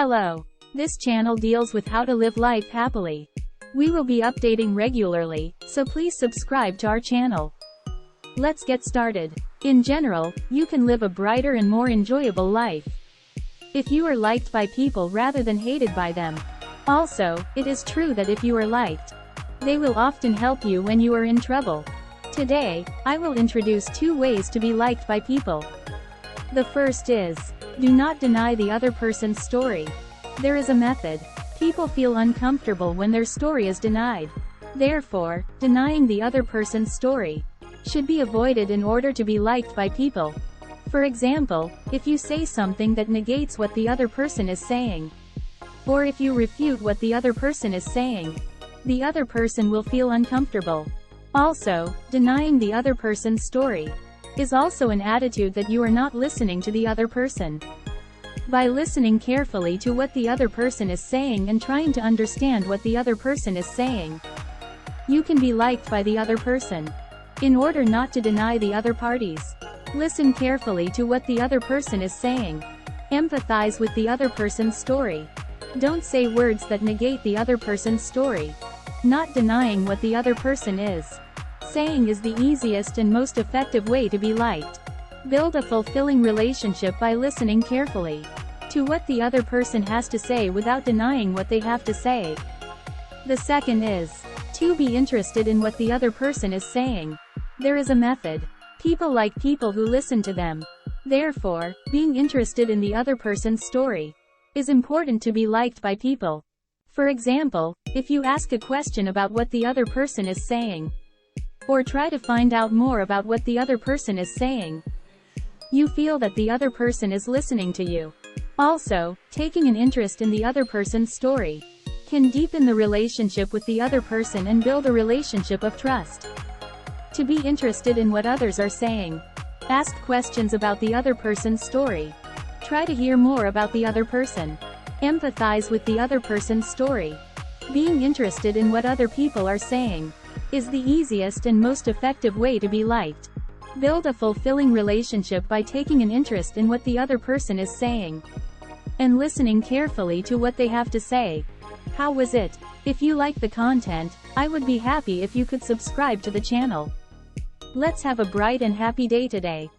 Hello. This channel deals with how to live life happily. We will be updating regularly, so please subscribe to our channel. Let's get started. In general, you can live a brighter and more enjoyable life if you are liked by people rather than hated by them. Also, it is true that if you are liked, they will often help you when you are in trouble. Today, I will introduce 2 ways to be liked by people. The first is, do not deny the other person's story. There is a method. People feel uncomfortable when their story is denied. Therefore, denying the other person's story should be avoided in order to be liked by people. For example, if you say something that negates what the other person is saying, or if you refute what the other person is saying, the other person will feel uncomfortable. Also, denying the other person's story is also an attitude that you are not listening to the other person. By listening carefully to what the other person is saying and trying to understand what the other person is saying, you can be liked by the other person. In order not to deny the other parties, listen carefully to what the other person is saying. Empathize with the other person's story. Don't say words that negate the other person's story. Not denying what the other person is saying is the easiest and most effective way to be liked. Build a fulfilling relationship by listening carefully to what the other person has to say without denying what they have to say. The second is to be interested in what the other person is saying. There is a method. People like people who listen to them. Therefore, being interested in the other person's story is important to be liked by people. For example, if you ask a question about what the other person is saying, or try to find out more about what the other person is saying, you feel that the other person is listening to you. Also, taking an interest in the other person's story can deepen the relationship with the other person and build a relationship of trust. To be interested in what others are saying, ask questions about the other person's story. Try to hear more about the other person. Empathize with the other person's story. Being interested in what other people are saying is the easiest and most effective way to be liked. Build a fulfilling relationship by taking an interest in what the other person is saying and listening carefully to what they have to say. How was it? If you like the content, I would be happy if you could subscribe to the channel. Let's have a bright and happy day today.